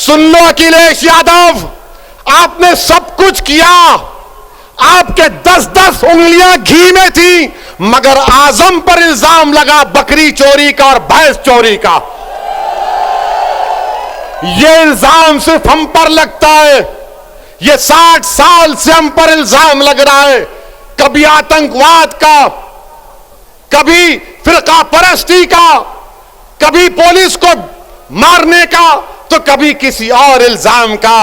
सुन लो अखिलेश यादव, आपने सब कुछ किया, आपके 10-10 उंगलियां घी में थी, मगर आजम पर इल्जाम लगा बकरी चोरी का और भैंस चोरी का। यह इल्जाम सिर्फ हम पर लगता है, यह 60 साल से हम पर इल्जाम लग रहा है, कभी आतंकवाद का, कभी फिरका परस्ती का, कभी पुलिस को मारने का, तो कभी किसी और इल्जाम का।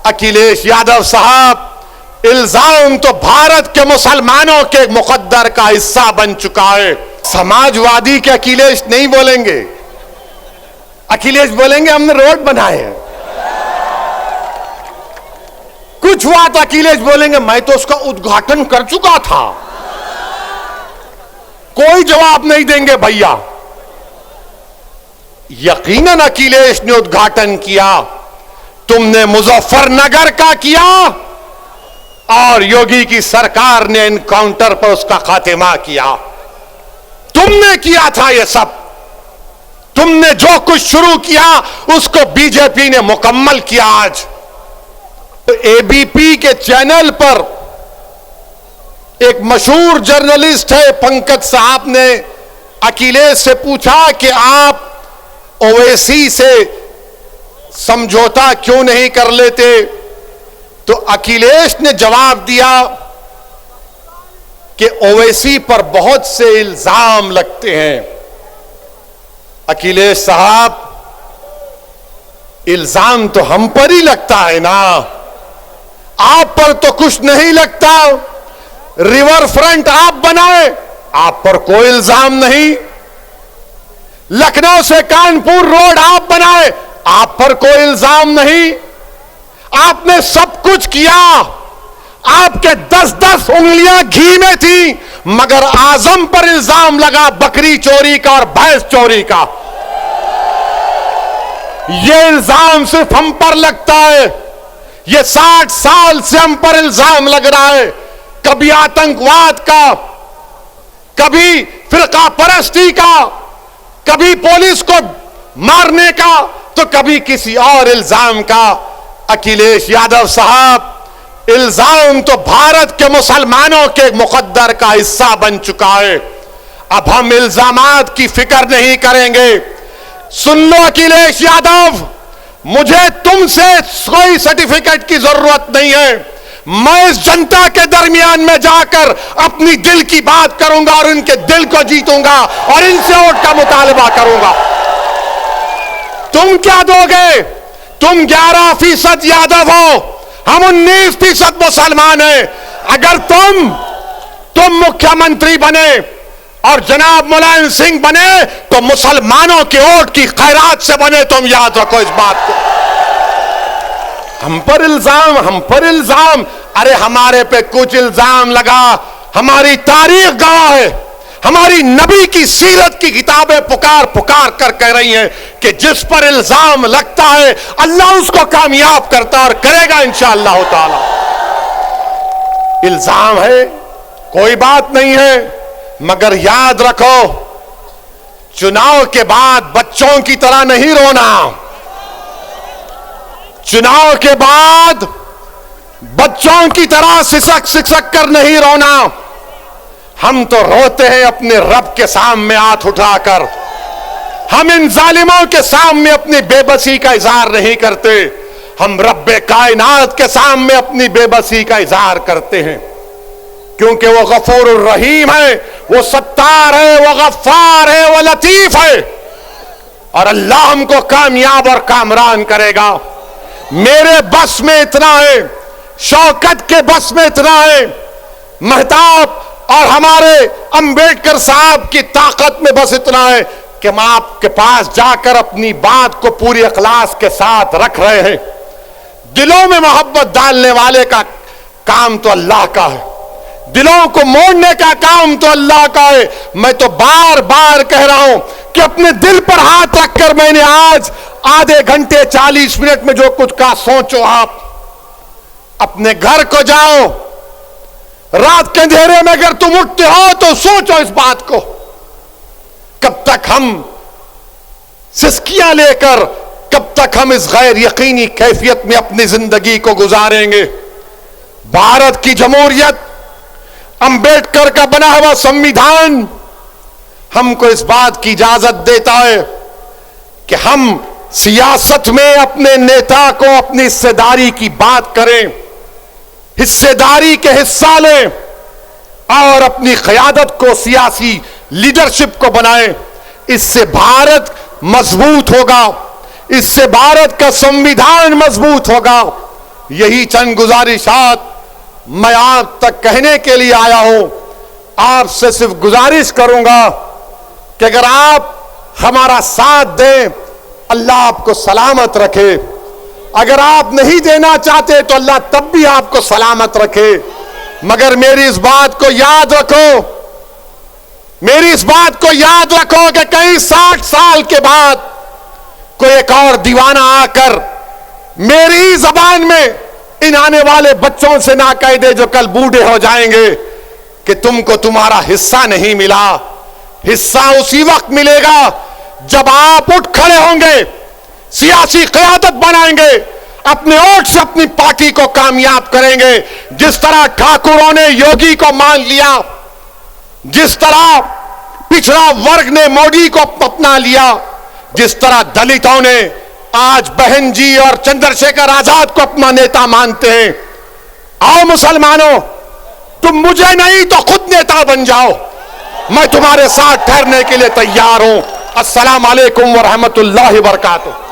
अखिलेश यादव साहब, इल्जाम तो भारत के मुसलमानों के मुकद्दर का हिस्सा बन चुका है। समाजवादी के अखिलेश नहीं बोलेंगे, अखिलेश बोलेंगे हमने रोड बनाए हैं। कुछ हुआ तो अखिलेश बोलेंगे मैं तो उसका उद्घाटन कर चुका था। कोई जवाब नहीं देंगे भैया। यकीनन अखिलेश ने उद्घाटन किया, तुमने मुजफ्फरनगर का किया और योगी की सरकार ने एनकाउंटर पर उसका खात्मा किया। तुमने किया था यह सब, तुमने जो कुछ शुरू किया उसको बीजेपी ने मुकम्मल किया। आज तो एबीपी के चैनल पर एक मशहूर जर्नलिस्ट है पंकज साहब ने अखिलेश से पूछा कि आप ओवैसी से समझौता क्यों नहीं कर लेते, तो अखिलेश ने जवाब दिया कि ओवैसी पर बहुत से इल्जाम लगते हैं। अखिलेश साहब, इल्जाम तो हम पर ही लगता है ना, आप पर तो कुछ नहीं लगता। रिवर फ्रंट आप बनाए, आप पर कोई इल्जाम नहीं। लखनऊ से कानपुर रोड आप बनाए, आप पर कोई इल्जाम नहीं। आपने सब कुछ किया, आपके 10-10 उंगलियां घी में थी, मगर आजम पर इल्जाम लगा बकरी चोरी का और भैंस चोरी का। यह इल्जाम सिर्फ हम पर लगता है, यह 60 साल से हम पर इल्जाम लग रहा है, कभी आतंकवाद का, कभी फिरका परस्ती का, कभी पुलिस को मारने का, तो कभी किसी और इल्जाम का। अखिलेश यादव साहब, इल्जाम तो भारत के मुसलमानों के मुकद्दर का हिस्सा बन चुका है। अब हम इल्जामात की फिक्र नहीं करेंगे। सुन लो अखिलेश यादव, मुझे तुमसे कोई सर्टिफिकेट की जरूरत नहीं है। मैं इस जनता के दरमियान में जाकर अपनी दिल की बात करूंगा और उनके दिल को जीतूंगा और इनसे वोट का मुतालबा करूंगा। तुम क्या दोगे? तुम 11% यादव हो, हम 19% मुसलमान हैं। अगर तुम मुख्यमंत्री बने और जनाब मुलायम सिंह बने तो मुसलमानों के वोट की खैरात से बने। तुम याद रखो इस बात को। हम पर इल्जाम, अरे हमारे पे कुछ इल्जाम लगा, हमारी तारीख गवाह है, हमारी नबी की सीरत की किताबें पुकार पुकार कर कह रही हैं कि जिस पर इल्जाम लगता है अल्लाह उसको कामयाब करता और करेगा इंशाअल्लाह ताला। इल्जाम है, कोई बात नहीं है, मगर याद रखो, चुनाव के बाद बच्चों की तरह नहीं रोना। चुनाव के बाद बच्चों की तरह सिसक कर नहीं रोना। हम तो रोते हैं अपने रब के सामने हाथ उठाकर। हम इन जालिमों के सामने अपनी बेबसी का इजहार नहीं करते, हम रब्बे कायनात के सामने अपनी बेबसी का इजहार करते हैं, क्योंकि वो गफूर रहीम है, वो सत्तार है, वो गफ्फार है, वो लतीफ है, और अल्लाह हमको कामयाब और कामरान करेगा। मेरे बस में इतना है, शौकत के बस में इतना है, महताब और हमारे अंबेडकर साहब की ताकत में बस इतना है कि मैं आपके पास जाकर अपनी बात को पूरी इखलास के साथ रख रहे हैं। दिलों में मोहब्बत डालने वाले का काम तो अल्लाह का है, दिलों को मोड़ने का काम तो अल्लाह का है। मैं तो बार बार कह रहा हूं कि अपने दिल पर हाथ रखकर मैंने आज आधे घंटे 40 मिनट में जो कुछ कहा, सोचो आप। अपने घर को जाओ, रात के अंधेरे में अगर तुम उठते हो तो सोचो इस बात को, कब तक हम सिसकियां लेकर कब तक हम इस गैर यकीनी कैफियत में अपनी जिंदगी को गुजारेंगे? भारत की जमहूरियत, अंबेडकर का बना हुआ संविधान हमको इस बात की इजाजत देता है कि हम सियासत में अपने नेता को अपनी हिस्सेदारी की बात करें, हिस्सेदारी के हिस्सा लें और अपनी क़यादत को, सियासी लीडरशिप को बनाएं। इससे भारत मजबूत होगा, इससे भारत का संविधान मजबूत होगा। यही चंद गुजारिशात मैं आप तक कहने के लिए आया हूं। आपसे सिर्फ गुजारिश करूंगा कि अगर आप हमारा साथ दें, अल्लाह आपको सलामत रखे। अगर आप नहीं देना चाहते तो अल्लाह तब भी आपको सलामत रखे। मगर मेरी इस बात को याद रखो, मेरी इस बात को याद रखो कि कहीं 60 साल के बाद कोई एक और दीवाना आकर मेरी जबान में इन आने वाले बच्चों से ना कह दे जो कल बूढ़े हो जाएंगे कि तुमको तुम्हारा हिस्सा नहीं मिला। हिस्सा उसी वक्त मिलेगा जब आप उठ खड़े होंगे, सियासी क़यादत बनाएंगे, अपने वोट से अपनी पार्टी को कामयाब करेंगे। जिस तरह ठाकुरों ने योगी को मान लिया, जिस तरह पिछड़ा वर्ग ने मोदी को अपना लिया, जिस तरह दलितों ने आज बहन जी और चंद्रशेखर आजाद को अपना नेता मानते हैं। आओ मुसलमानों, तुम मुझे नहीं तो खुद नेता बन जाओ, मैं तुम्हारे साथ ठहरने के लिए तैयार हूं। अस्सलाम वालेकुम व रहमतुल्लाहि व बरकातुहू।